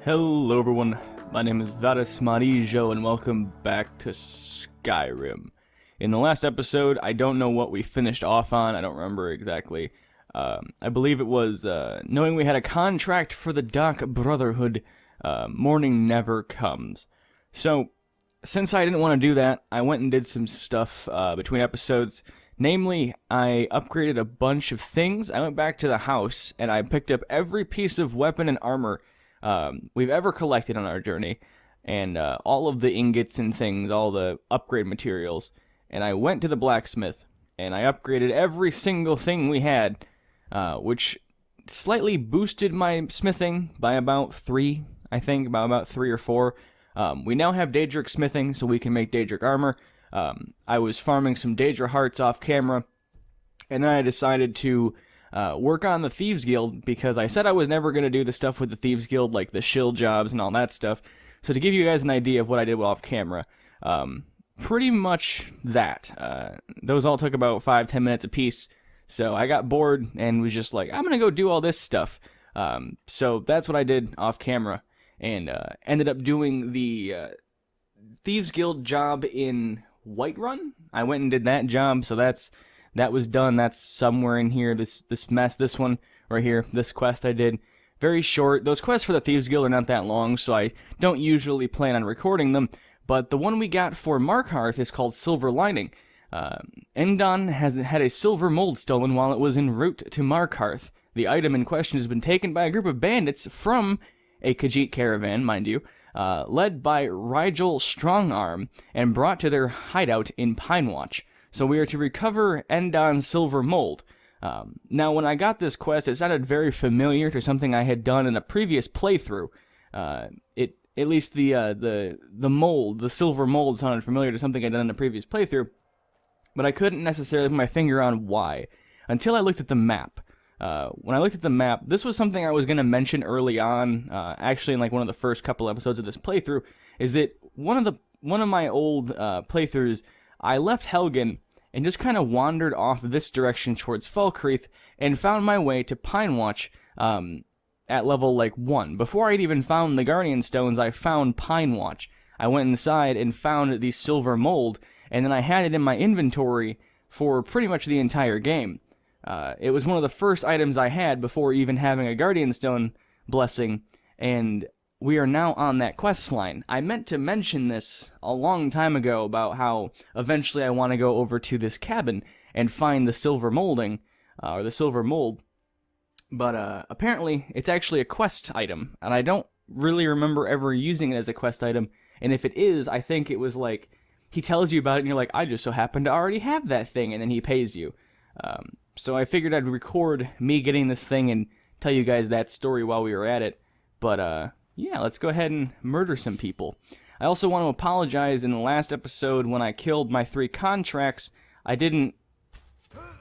Hello everyone, my name is Veritas and welcome back to Skyrim. In the last episode, I don't know what we finished off on, I don't remember exactly. I believe it was knowing we had a contract for the Dark Brotherhood, morning never comes. So, since I didn't want to do that, I went and did some stuff between episodes. Namely, I upgraded a bunch of things. I went back to the house and I picked up every piece of weapon and armor we've ever collected on our journey, and all of the ingots and things, all the upgrade materials, and I went to the blacksmith, and I upgraded every single thing we had, which slightly boosted my smithing by about 3, I think, about 3 or 4. We now have Daedric smithing, so we can make Daedric armor. I was farming some Daedra hearts off camera, and then I decided to work on the Thieves Guild, because I said I was never going to do the stuff with the Thieves Guild, like the shill jobs and all that stuff. So to give you guys an idea of what I did off camera, pretty much that. Those all took about 5-10 minutes apiece, so I got bored and was just like, I'm going to go do all this stuff. So that's what I did off camera, and ended up doing the Thieves Guild job in Whiterun. I went and did that job, so that was done. That's somewhere in here. This one right here, this quest I did. Very short. Those quests for the Thieves Guild are not that long, so I don't usually plan on recording them. But the one we got for Markarth is called Silver Lining. Endon has had a silver mold stolen while it was en route to Markarth. The item in question has been taken by a group of bandits from a Khajiit caravan, mind you, led by Rigel Strongarm, and brought to their hideout in Pinewatch. So we are to recover Endon's silver mold. Now, when I got this quest, it sounded very familiar to something I had done in a previous playthrough. At least the mold, the silver mold, sounded familiar to something I'd done in a previous playthrough, but I couldn't necessarily put my finger on why until I looked at the map. When I looked at the map, this was something I was going to mention early on, actually in like one of the first couple episodes of this playthrough, is that one of my old playthroughs, I left Helgen and just kind of wandered off this direction towards Falkreath and found my way to Pinewatch at level like 1. Before I'd even found the Guardian Stones, I found Pinewatch. I went inside and found the silver mold, and then I had it in my inventory for pretty much the entire game. It was one of the first items I had before even having a Guardian Stone blessing, and we are now on that quest line. I meant to mention this a long time ago about how eventually I want to go over to this cabin and find the silver molding, or the silver mold, but apparently it's actually a quest item, and I don't really remember ever using it as a quest item, and if it is, I think it was like, he tells you about it and you're like, I just so happen to already have that thing, and then he pays you. So I figured I'd record me getting this thing and tell you guys that story while we were at it, but yeah, let's go ahead and murder some people. I also want to apologize. In the last episode when I killed my 3 contracts, I didn't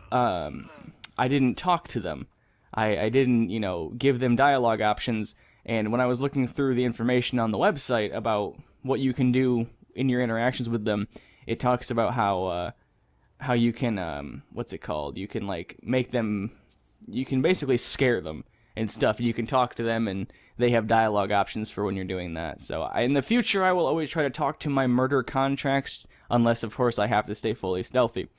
talk to them. I didn't, give them dialogue options, and when I was looking through the information on the website about what you can do in your interactions with them, it talks about how you can, what's it called? You can, like, make them, you can basically scare them and stuff. You can talk to them, and they have dialogue options for when you're doing that. So in the future, I will always try to talk to my murder contracts, unless, of course, I have to stay fully stealthy.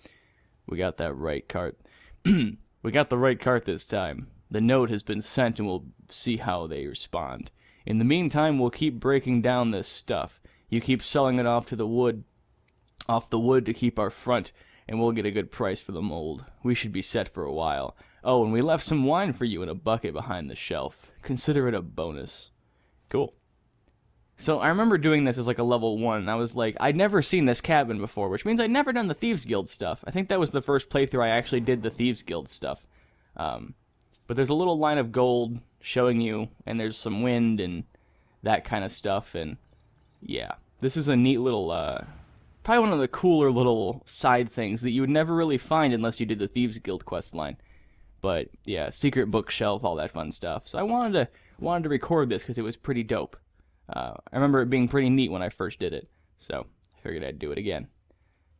We got that right cart. We got the right cart this time. The note has been sent, and we'll see how they respond. In the meantime, we'll keep breaking down this stuff. You keep selling it off the wood to keep our front, and we'll get a good price for the mold. We should be set for a while. Oh, and we left some wine for you in a bucket behind the shelf. Consider it a bonus. Cool. So I remember doing this as like a level 1, and I was like, I'd never seen this cabin before, which means I'd never done the Thieves Guild stuff. I think that was the first playthrough I actually did the Thieves Guild stuff. But there's a little line of gold showing you, and there's some wind and that kind of stuff, and yeah. This is a neat little, probably one of the cooler little side things that you would never really find unless you did the Thieves Guild quest line. But yeah, secret bookshelf, all that fun stuff. So I wanted to record this because it was pretty dope. I remember it being pretty neat when I first did it, so I figured I'd do it again.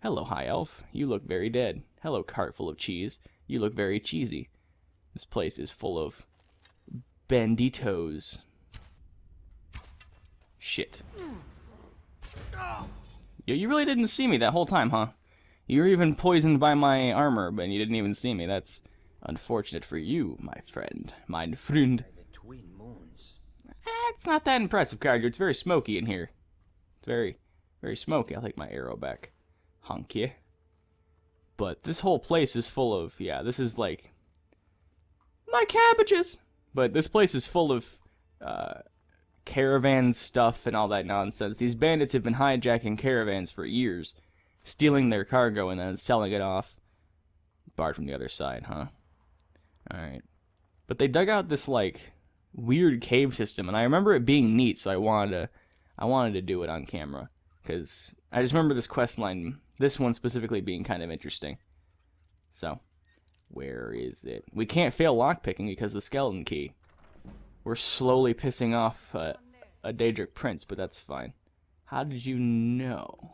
Hello, High Elf. You look very dead. Hello, cart full of cheese. You look very cheesy. This place is full of banditos. Shit. Yo, you really didn't see me that whole time, huh? You were even poisoned by my armor, but you didn't even see me. That's unfortunate for you, my friend. Mein Freund. It's not that impressive, Carger. It's very smoky in here. It's very, very smoky. I'll take my arrow back. Honk ya. But this whole place is full of, yeah, this is like my cabbages. But this place is full of caravan stuff and all that nonsense. These bandits have been hijacking caravans for years, stealing their cargo and then selling it off. Barred from the other side, huh? Alright. But they dug out this, like, weird cave system, and I remember it being neat, so I wanted to do it on camera. Because I just remember this quest line, this one specifically being kind of interesting. So, where is it? We can't fail lockpicking because of the skeleton key. We're slowly pissing off a Daedric prince, but that's fine. How did you know?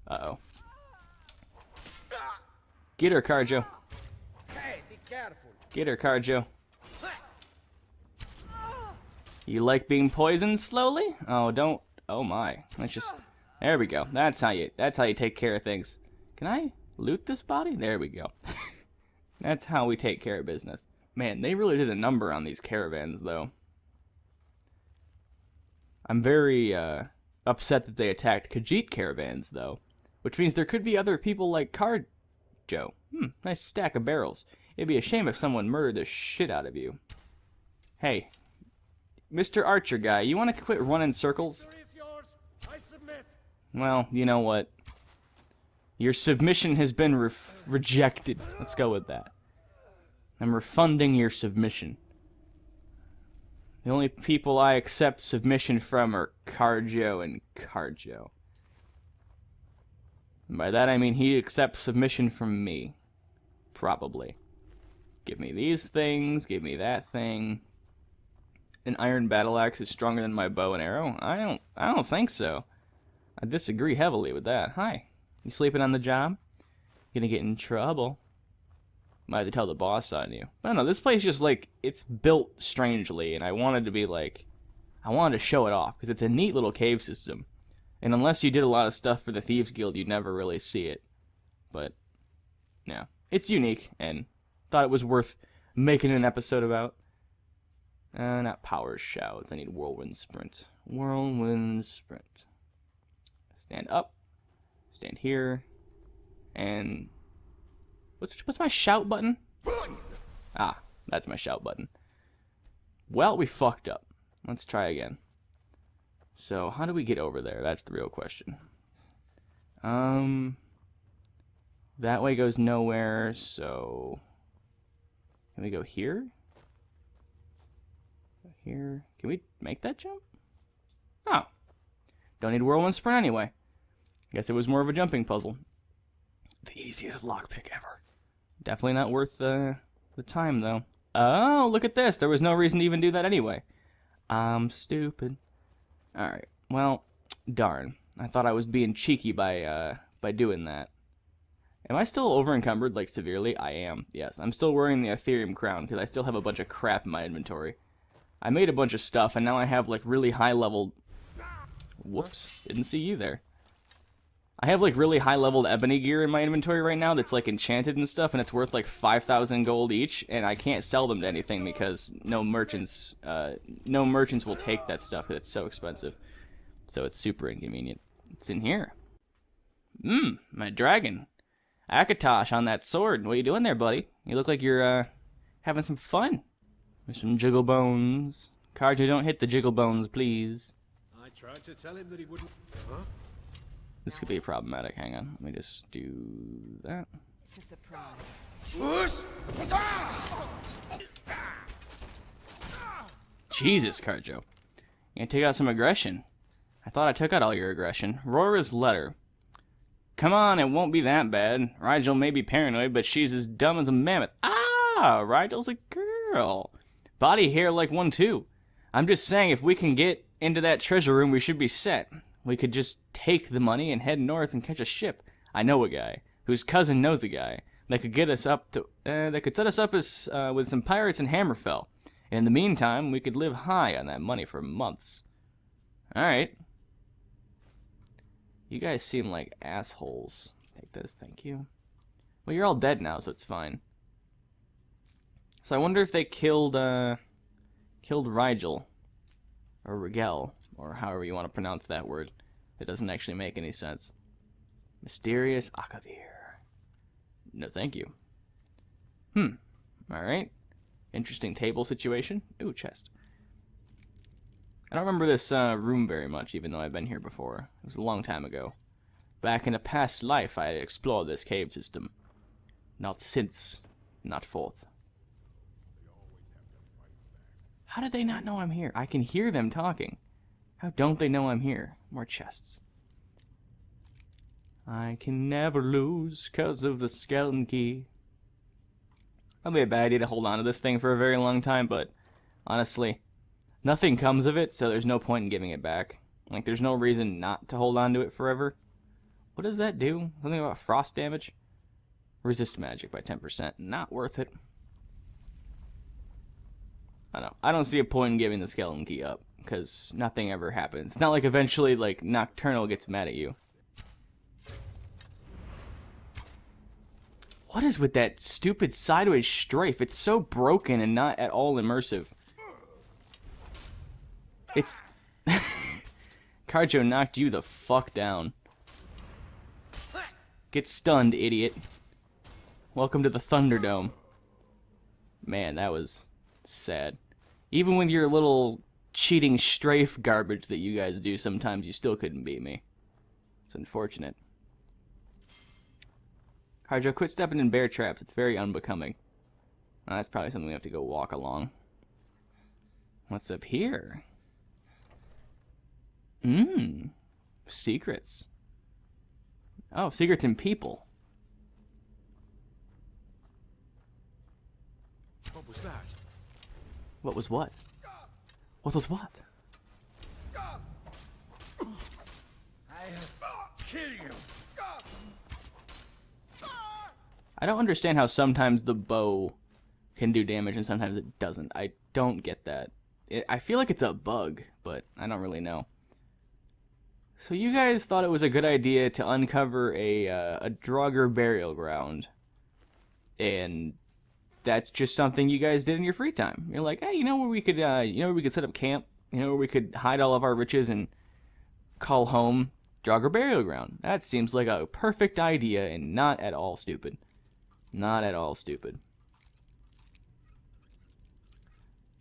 Uh-oh. Get her, Carjo. Hey, be careful. Get her, Carjo. You like being poisoned slowly? Oh, don't. Oh my. Let's just. There we go. That's how you take care of things. Can I loot this body? There we go. That's how we take care of business. Man, they really did a number on these caravans, though. I'm very upset that they attacked Khajiit caravans, though. Which means there could be other people like Carjo. Nice stack of barrels. It'd be a shame if someone murdered the shit out of you. Hey, Mr. Archer guy, you want to quit running circles? Well, you know what? Your submission has been rejected. Let's go with that. I'm refunding your submission. The only people I accept submission from are Carjo and Carjo. And by that I mean he accepts submission from me. Probably. Give me these things, give me that thing. An iron battle axe is stronger than my bow and arrow? I don't think so. I disagree heavily with that. Hi. You sleeping on the job? Gonna get in trouble. Might have to tell the boss on you. I don't know, this place just like, it's built strangely, and I wanted to be like, I wanted to show it off, because it's a neat little cave system. And unless you did a lot of stuff for the Thieves Guild, you'd never really see it. But, yeah. It's unique, and thought it was worth making an episode about. Not Power Shouts. I need Whirlwind Sprint. Whirlwind Sprint. Stand up. Stand here. And... What's my shout button? Ah, that's my shout button. Well, we fucked up. Let's try again. So, how do we get over there? That's the real question. That way goes nowhere, so... Can we go here? Here? Can we make that jump? Oh. Don't need Whirlwind Sprint anyway. Guess it was more of a jumping puzzle. The easiest lockpick ever. Definitely not worth the time, though. Oh, look at this. There was no reason to even do that anyway. I'm stupid. Alright. Well, darn. I thought I was being cheeky by doing that. Am I still over-encumbered, like, severely? I am. Yes. I'm still wearing the Ethereum crown, because I still have a bunch of crap in my inventory. I made a bunch of stuff, and now I have, like, really high-leveled... Whoops. Didn't see you there. I have, like, really high-leveled ebony gear in my inventory right now that's, like, enchanted and stuff, and it's worth, like, 5,000 gold each, and I can't sell them to anything because no merchants will take that stuff because it's so expensive. So it's super inconvenient. It's in here. My dragon. Akatosh on that sword. What are you doing there, buddy? You look like you're, having some fun. There's some jiggle bones. Carjo, don't hit the jiggle bones, please. I tried to tell him that he wouldn't... Huh? This could be problematic. Hang on. Let me just do that. It's a surprise. Jesus, Carjo. You gonna take out some aggression. I thought I took out all your aggression. Rora's letter. Come on, it won't be that bad. Rigel may be paranoid, but she's as dumb as a mammoth. Ah, Rigel's a girl. Body hair like one too. I'm just saying, if we can get into that treasure room, we should be set. We could just take the money and head north and catch a ship. I know a guy whose cousin knows a guy that could get us up to. That could set us up as with some pirates in Hammerfell. And in the meantime, we could live high on that money for months. Alright. You guys seem like assholes. Take this, thank you. Well, you're all dead now, so it's fine. So I wonder if they killed Rigel. Or Rigel, or however you want to pronounce that word. It doesn't actually make any sense. Mysterious Akavir. No, thank you. Alright. Interesting table situation. Ooh, chest. I don't remember this room very much, even though I've been here before. It was a long time ago. Back in a past life, I had explored this cave system. Not since, not forth. How did they not know I'm here? I can hear them talking. How don't they know I'm here? More chests. I can never lose 'cause of the skeleton key. Probably a bad idea to hold on to this thing for a very long time, but honestly, nothing comes of it, so there's no point in giving it back. Like, there's no reason not to hold on to it forever. What does that do? Something about frost damage? Resist magic by 10%. Not worth it. I don't see a point in giving the skeleton key up, because nothing ever happens. It's not like eventually, like, Nocturnal gets mad at you. What is with that stupid sideways strafe? It's so broken and not at all immersive. It's... Carjo knocked you the fuck down. Get stunned, idiot. Welcome to the Thunderdome. Man, that was sad. Even with your little cheating strafe garbage that you guys do sometimes, you still couldn't beat me. It's unfortunate. Carjo, quit stepping in bear traps. It's very unbecoming. Oh, that's probably something we have to go walk along. What's up here? Secrets. Oh, secrets in people. What was that? What was what? What was what? I'll kill you. I don't understand how sometimes the bow can do damage and sometimes it doesn't. I don't get that. I feel like it's a bug, but I don't really know. So you guys thought it was a good idea to uncover a Draugr burial ground, and that's just something you guys did in your free time. You're like, hey, you know where we could set up camp? You know where we could hide all of our riches and call home Draugr burial ground? That seems like a perfect idea and not at all stupid. Not at all stupid.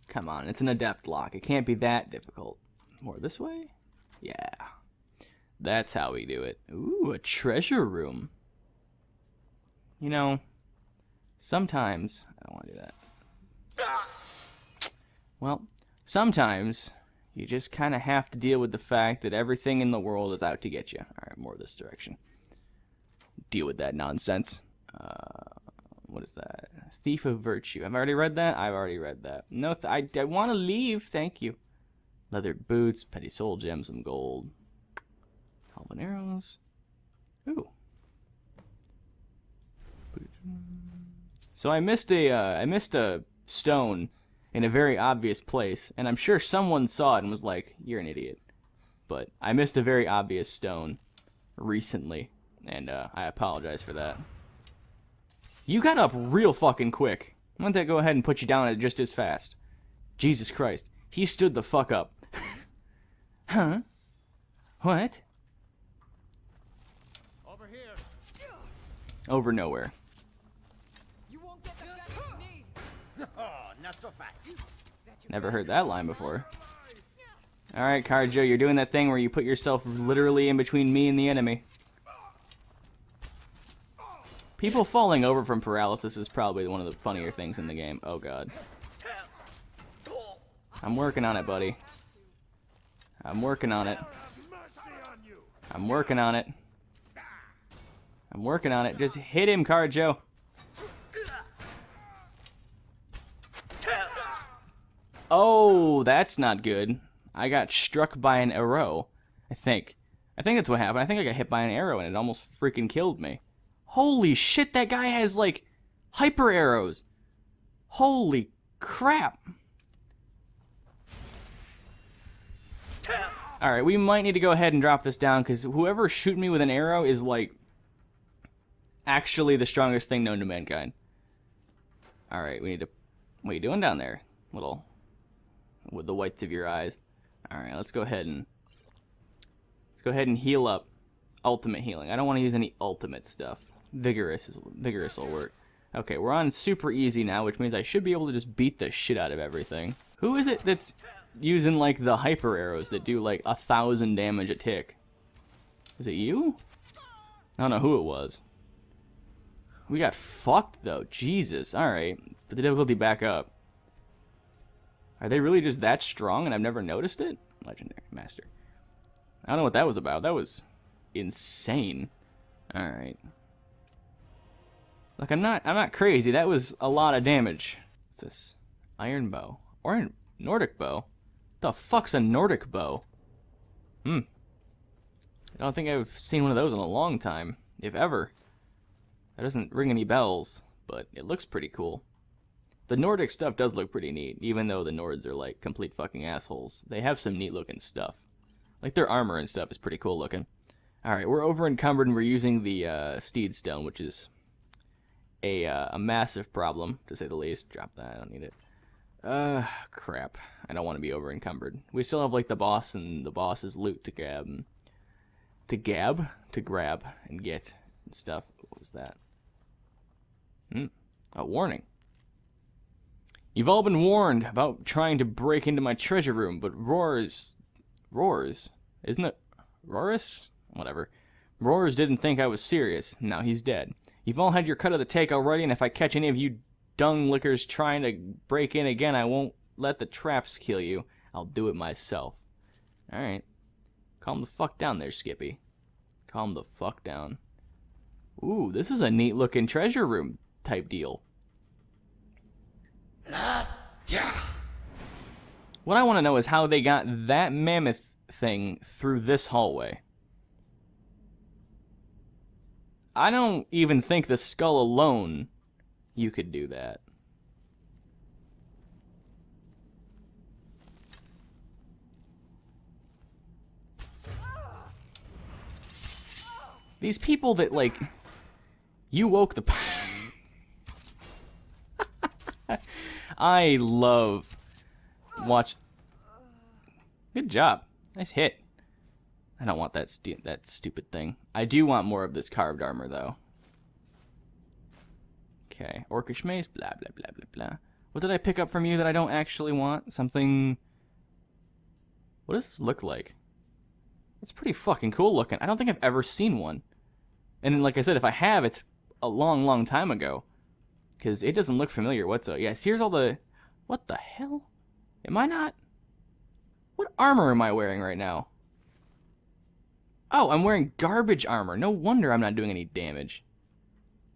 Come on, it's an adept lock. It can't be that difficult. More this way? Yeah. That's how we do it. Ooh, a treasure room. You know, sometimes... I don't want to do that. Well, sometimes you just kind of have to deal with the fact that everything in the world is out to get you. Alright, more this direction. Deal with that nonsense. What is that? Thief of Virtue. Have I already read that? I've already read that. No, I want to leave. Thank you. Leathered boots, petty soul gems, some gold. Halvan arrows. Ooh. So I missed a stone in a very obvious place, and I'm sure someone saw it and was like, "You're an idiot." But I missed a very obvious stone recently, and I apologize for that. You got up real fucking quick. I'm going to go ahead and put you down just as fast. Jesus Christ. He stood the fuck up. Huh? What? Over here. Over nowhere. You won't get that back from me. Oh, not so fast. Never heard that line before. Alright, Carjo, you're doing that thing where you put yourself literally in between me and the enemy. People falling over from paralysis is probably one of the funnier things in the game. Oh god. I'm working on it, buddy. I'm working on it. I'm working on it. I'm working on it. Just hit him, Carjo. Oh, that's not good. I got struck by an arrow, I think. I think that's what happened. I think I got hit by an arrow and it almost freaking killed me. Holy shit, that guy has, like, hyper arrows. Holy crap. Alright, we might need to go ahead and drop this down, because whoever's shooting me with an arrow is, like, actually the strongest thing known to mankind. Alright, we need to... What are you doing down there? Little... With the whites of your eyes. Alright, let's go ahead and... Let's go ahead and heal up. Ultimate healing. I don't want to use any ultimate stuff. Vigorous will work. Okay, we're on super easy now, which means I should be able to just beat the shit out of everything. Who is it that's using, like, the hyper arrows that do, like, 1,000 damage a tick? Is it you? I don't know who it was. We got fucked, though. Jesus. Alright. Put the difficulty back up. Are they really just that strong and I've never noticed it? Legendary. Master. I don't know what that was about. That was insane. Alright. Look, I'm not crazy. That was a lot of damage. What's this? Iron bow. Or a Nordic bow. The fuck's a Nordic bow? I don't think I've seen one of those in a long time. If ever. That doesn't ring any bells, but it looks pretty cool. The Nordic stuff does look pretty neat, even though the Nords are like complete fucking assholes. They have some neat looking stuff. Like their armor and stuff is pretty cool looking. Alright, we're over encumbered and we're using the Steed Stone, which is a massive problem, to say the least. Drop that, I don't need it. Crap. I don't want to be over encumbered. We still have like the boss and the boss's loot to grab and grab and get and stuff. What was that? A warning. You've all been warned about trying to break into my treasure room, but roars, isn't it? Rorus? Whatever. Roars didn't think I was serious. Now he's dead. You've all had your cut of the take already, and if I catch any of you dung lickers trying to break in again, I won't let the traps kill you. I'll do it myself. Alright. Calm the fuck down there, Skippy. Calm the fuck down. Ooh, this is a neat looking treasure room type deal. Yeah. What I want to know is how they got that mammoth thing through this hallway. I don't even think the skull alone you could do that. These people that, like, you woke the... I love watch. Good job. Nice hit. I don't want that stupid thing. I do want more of this carved armor, though. Okay. Orcish mace, blah, blah, blah, blah, blah. What did I pick up from you that I don't actually want? Something... What does this look like? It's pretty fucking cool looking. I don't think I've ever seen one. And like I said, if I have, it's a long, long time ago. Because it doesn't look familiar whatsoever. Yes, here's all the... What the hell? Am I not... What armor am I wearing right now? Oh, I'm wearing garbage armor. No wonder I'm not doing any damage.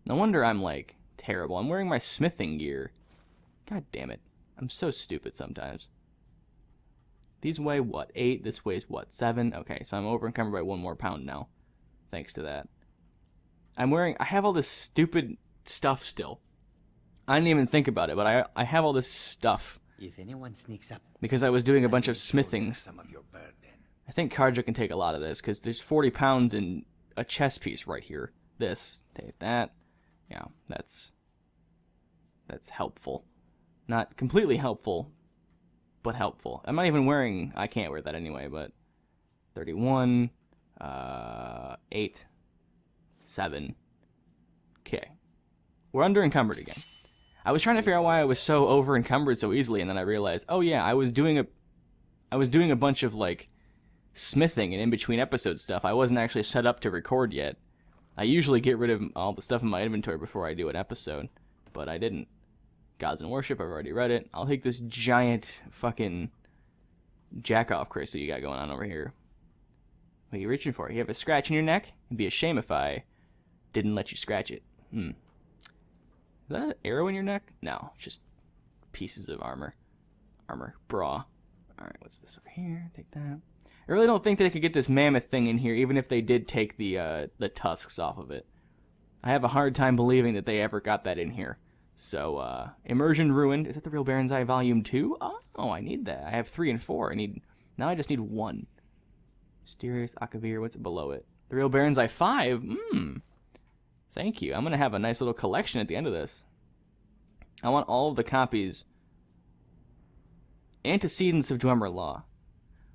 No wonder I'm, like, terrible. I'm wearing my smithing gear. God damn it. I'm so stupid sometimes. These weigh, what, 8? This weighs, what, 7? Okay, so I'm over encumbered by 1 more pound now. Thanks to that. I have all this stupid stuff still. I didn't even think about it, but I have all this stuff. If anyone sneaks up, because I was doing a bunch of smithing. some of your burden. I think Karja can take a lot of this, because there's 40 pounds in a chess piece right here. This, take that. Yeah, that's helpful. Not completely helpful, but helpful. I'm not even wearing... I can't wear that anyway, but... 31, 8, 7. Okay. We're under encumbered again. I was trying to figure out why I was so over encumbered so easily, and then I realized, oh yeah, I was doing a bunch of, like, smithing and in between episode stuff. I wasn't actually set up to record yet. I usually get rid of all the stuff in my inventory before I do an episode, but I didn't. Gods and Worship, I've already read it. I'll take this giant fucking jack-off crystal you got going on over here. What are you reaching for? You have a scratch in your neck? It'd be a shame if I didn't let you scratch it. Is that an arrow in your neck? No, just pieces of armor. Bra. Alright, what's this over here? Take that. I really don't think that I could get this mammoth thing in here, even if they did take the tusks off of it. I have a hard time believing that they ever got that in here. So, Immersion Ruined. Is that the Real Baron's Eye Volume 2? Oh, I need that. I have 3 and 4. Now I just need 1. Mysterious Akavir, what's below it? The Real Baron's Eye 5? Thank you. I'm going to have a nice little collection at the end of this. I want all of the copies. Antecedents of Dwemer Law.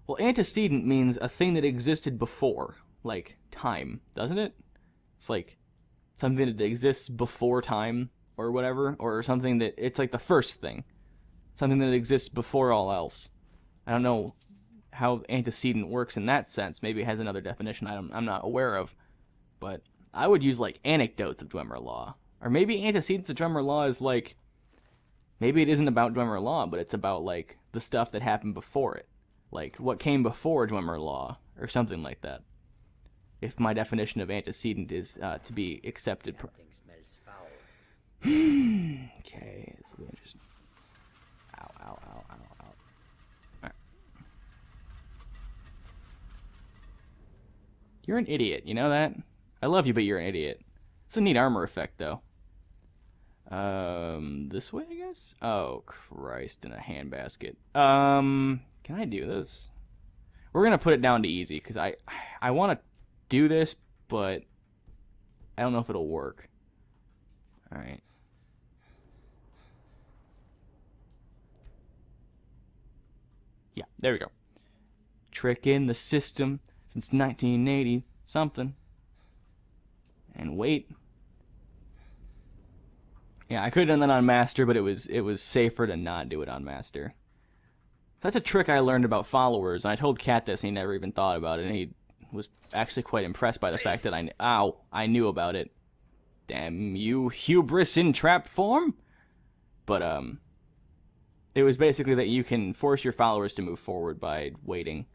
Well, antecedent means a thing that existed before. Like, time, doesn't it? It's like something that exists before time, or whatever. Or something that, it's like the first thing. Something that exists before all else. I don't know how antecedent works in that sense. Maybe it has another definition I'm not aware of. But I would use, like, anecdotes of Dwemer Law. Or maybe antecedents of Dwemer Law is, like... Maybe it isn't about Dwemer Law, but it's about, like, the stuff that happened before it. Like, what came before Dwemer Law, or something like that. If my definition of antecedent is to be accepted. Something smells foul. Okay, this will be interesting. Ow, ow, ow, ow, ow. Right. You're an idiot, you know that? I love you, but you're an idiot. It's a neat armor effect, though. This way, I guess? Oh, Christ, in a handbasket. Can I do this? We're gonna put it down to easy, because I want to do this, but I don't know if it'll work. Alright. Yeah, there we go. Trick in the system since 1980 something. And wait. Yeah, I could have done that on Master, but it was safer to not do it on Master. So that's a trick I learned about followers, and I told Kat this, and he never even thought about it, and he was actually quite impressed by the fact that I knew about it. Damn you, hubris in trap form! But, it was basically that you can force your followers to move forward by waiting,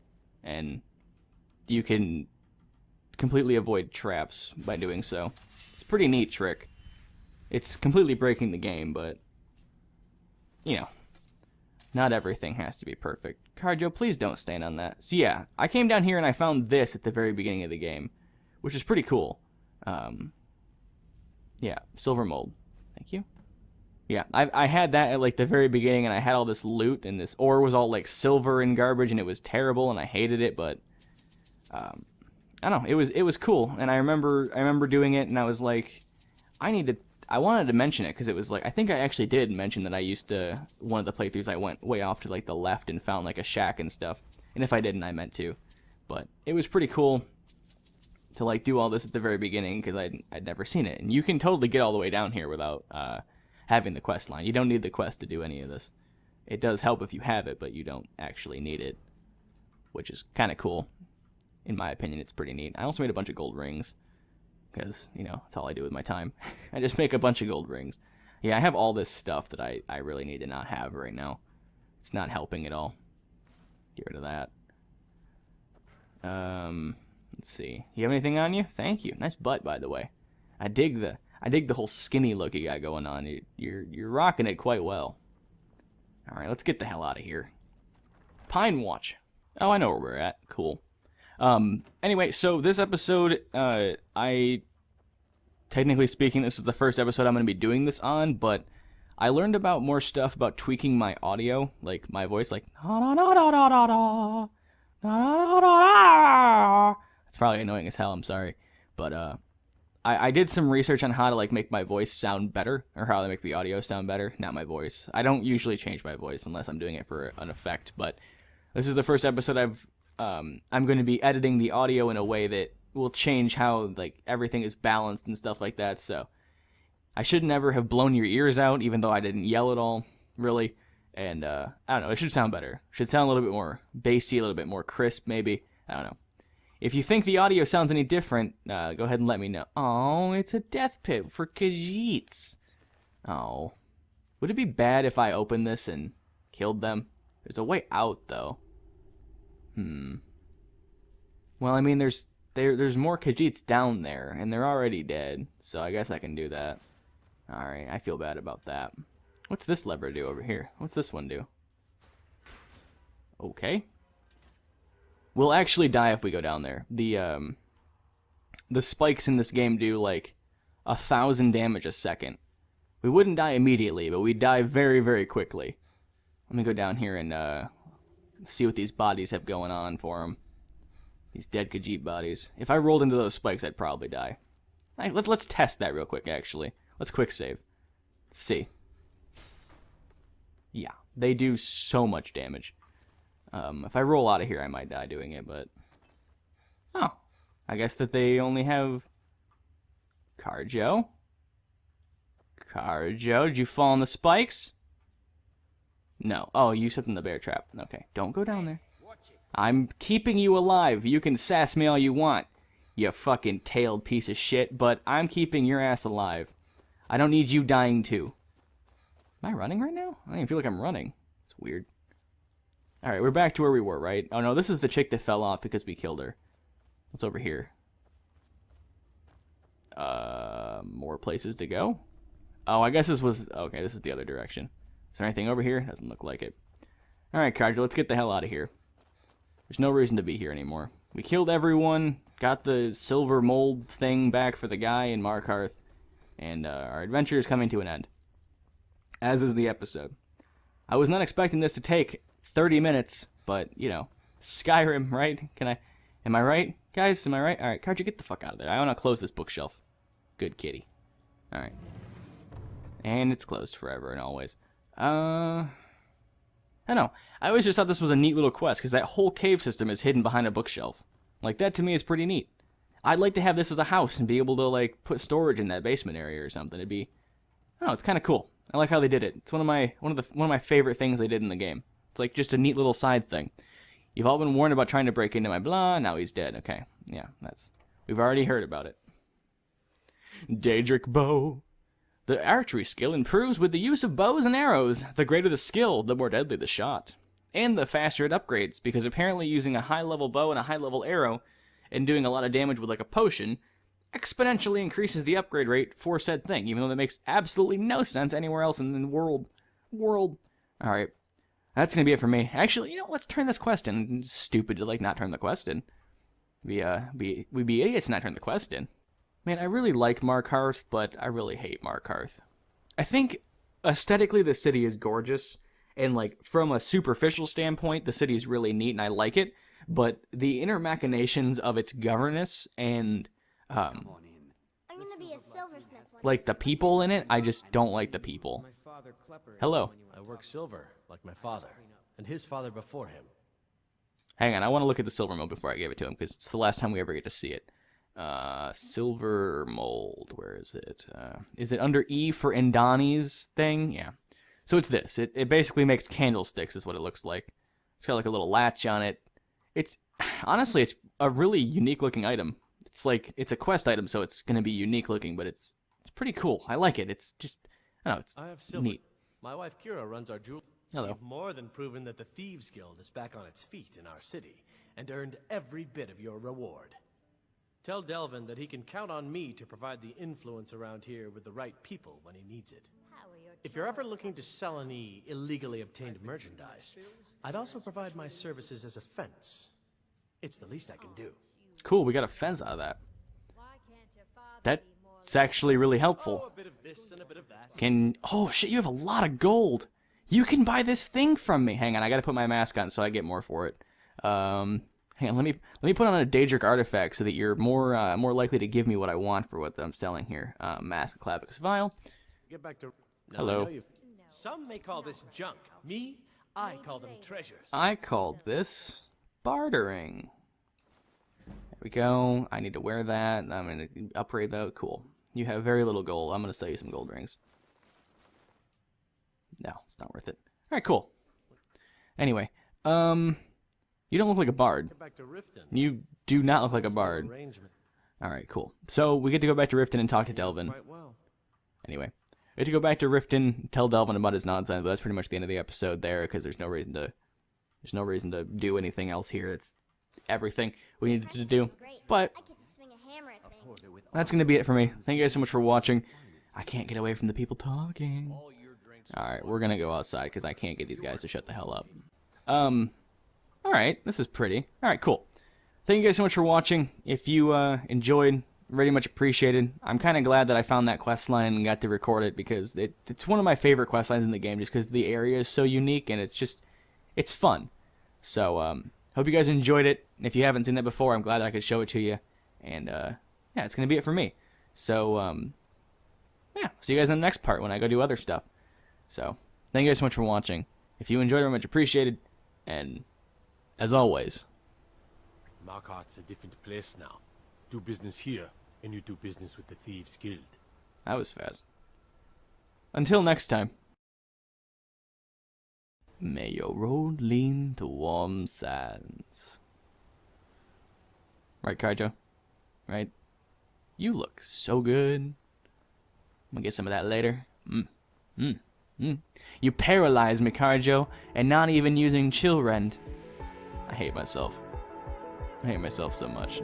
and you can completely avoid traps by doing so. It's a pretty neat trick. It's completely breaking the game, but, you know, not everything has to be perfect. Carjo, please don't stand on that. So yeah, I came down here and I found this at the very beginning of the game, which is pretty cool. Yeah, silver mold. Thank you. Yeah, I had that at like the very beginning, and I had all this loot, and this ore was all like silver and garbage, and it was terrible, and I hated it, but I don't know, it was cool, and I remember doing it, and I was like, I wanted to mention it because it was like, I think I actually did mention that I used to, one of the playthroughs I went way off to like the left and found like a shack and stuff. And if I didn't, I meant to. But it was pretty cool to like do all this at the very beginning because I'd never seen it. And you can totally get all the way down here without having the quest line. You don't need the quest to do any of this. It does help if you have it, but you don't actually need it, which is kind of cool. In my opinion, it's pretty neat. I also made a bunch of gold rings. Because, you know, that's all I do with my time. I just make a bunch of gold rings. Yeah, I have all this stuff that I really need to not have right now. It's not helping at all. Get rid of that. Let's see. You have anything on you? Thank you. Nice butt, by the way. I dig the whole skinny look you got going on. You're rocking it quite well. All right, let's get the hell out of here. Pinewatch. Oh, I know where we're at. Cool. Anyway, so this episode, technically speaking, this is the first episode I'm going to be doing this on, but I learned about more stuff about tweaking my audio, like my voice, like, it's probably annoying as hell, I'm sorry, but, I did some research on how to, like, make my voice sound better, or how to make the audio sound better, not my voice. I don't usually change my voice unless I'm doing it for an effect, but this is the first episode I'm going to be editing the audio in a way that will change how, like, everything is balanced and stuff like that, so I should never have blown your ears out, even though I didn't yell at all, really, and, I don't know, it should sound better. It should sound a little bit more bassy, a little bit more crisp, maybe, I don't know. If you think the audio sounds any different, go ahead and let me know. Oh, it's a death pit for Khajiits. Oh. Would it be bad if I opened this and killed them? There's a way out, though. Well, I mean, there's more Khajiits down there, and they're already dead, so I guess I can do that. Alright, I feel bad about that. What's this lever do over here? What's this one do? Okay. We'll actually die if we go down there. The spikes in this game do, like, 1,000 damage a second. We wouldn't die immediately, but we'd die very, very quickly. Let me go down here and, see what these bodies have going on for them. These dead Khajiit bodies. If I rolled into those spikes, I'd probably die. Let's test that real quick, actually. Let's quick save. Let's see. Yeah, they do so much damage. If I roll out of here, I might die doing it, but... Oh, I guess that they only have... Carjo? Carjo, did you fall on the spikes? No. Oh, you stepped in the bear trap. Okay, don't go down there. I'm keeping you alive. You can sass me all you want, you fucking tailed piece of shit, but I'm keeping your ass alive. I don't need you dying too. Am I running right now? I don't even feel like I'm running. It's weird. Alright, we're back to where we were, right? Oh no, this is the chick that fell off because we killed her. What's over here? More places to go? Oh, I guess this was... Okay, this is the other direction. Is there anything over here? Doesn't look like it. Alright, Carter, let's get the hell out of here. There's no reason to be here anymore. We killed everyone, got the silver mold thing back for the guy in Markarth, and our adventure is coming to an end. As is the episode. I was not expecting this to take 30 minutes, but, you know, Skyrim, right? Am I right? Guys, am I right? Alright, Carter, get the fuck out of there. I want to close this bookshelf. Good kitty. Alright. And it's closed forever and always. I don't know. I always just thought this was a neat little quest, because that whole cave system is hidden behind a bookshelf. Like, that to me is pretty neat. I'd like to have this as a house and be able to, like, put storage in that basement area or something. It'd be... I don't know, it's kind of cool. I like how they did it. It's one of my favorite things they did in the game. It's like just a neat little side thing. You've all been warned about trying to break into my blah, now he's dead. Okay, yeah, we've already heard about it. Daedric Bow. The archery skill improves with the use of bows and arrows. The greater the skill, the more deadly the shot. And the faster it upgrades, because apparently using a high-level bow and a high-level arrow and doing a lot of damage with like a potion exponentially increases the upgrade rate for said thing, even though that makes absolutely no sense anywhere else in the world. Alright. That's gonna be it for me. Actually, you know, let's turn this quest in. It's stupid to, like, not turn the quest in. We'd be idiots to not turn the quest in. Man, I really like Markarth, but I really hate Markarth. I think aesthetically the city is gorgeous, and, like, from a superficial standpoint, the city is really neat and I like it, but the inner machinations of its governance and, I'm gonna be a silversmith one like, the people in it, I just don't like the people. Hello. I work silver, like my father, and his father before him. Hang on, I want to look at the silver mold before I gave it to him, because it's the last time we ever get to see it. Silver mold, where is it? Is it under E for Indani's thing? Yeah. So it's this. It basically makes candlesticks, is what it looks like. It's got like a little latch on it. Honestly, it's a really unique looking item. It's a quest item, so it's going to be unique looking, but it's pretty cool. I like it. It's just, I don't know, it's I have silver. neat. My wife Kira runs our jewel. Hello. We've more than proven that the Thieves Guild is back on its feet in our city, and earned every bit of your reward. Tell Delvin that he can count on me to provide the influence around here with the right people when he needs it. If you're ever looking to sell any illegally obtained merchandise, I'd also provide my services as a fence. It's the least I can do. Cool, we got a fence out of that. Why can't your father be more That's actually really helpful. Oh, a bit of this and a bit of that. Oh shit, you have a lot of gold. You can buy this thing from me. Hang on, I gotta put my mask on so I get more for it. Hang on, let me put on a Daedric artifact so that you're more likely to give me what I want for what I'm selling here. Mask, Clavix Vial. Get back to... Now, Hello. I know some may call this junk. Me, I call them treasures. I called this bartering. There we go. I need to wear that. I'm gonna upgrade that. Cool. You have very little gold. I'm gonna sell you some gold rings. No, it's not worth it. All right, cool. Anyway, you don't look like a bard. Get back to Riften. You do not look like a bard. Arrangement. All right, cool. So we get to go back to Riften and talk to Delvin. Quite well. Anyway, we get to go back to Riften, tell Delvin about his nonsense, but that's pretty much the end of the episode there because there's no reason to do anything else here. It's everything we needed to do. But I get to swing a hammer at things. that's gonna be it for me. Thank you guys so much for watching. I can't get away from the people talking. All right, we're gonna go outside because I can't get these guys to shut the hell up. All right, this is pretty. All right, cool. Thank you guys so much for watching. If you enjoyed, very much appreciated. I'm kind of glad that I found that quest line and got to record it because it's one of my favorite quest lines in the game just because the area is so unique and it's fun. So, hope you guys enjoyed it. And if you haven't seen that before, I'm glad that I could show it to you. And yeah, it's gonna be it for me. So yeah, see you guys in the next part when I go do other stuff. So thank you guys so much for watching. If you enjoyed it, much appreciated. And as always, Markart's a different place now. Do business here, and you do business with the Thieves Guild. that was fast. Until next time. May your road lead to warm sands. Right, Kaijo? Right? You look so good. I'm gonna get some of that later. You paralyzed me, Kaijo, and not even using chill rend. I hate myself. I hate myself so much.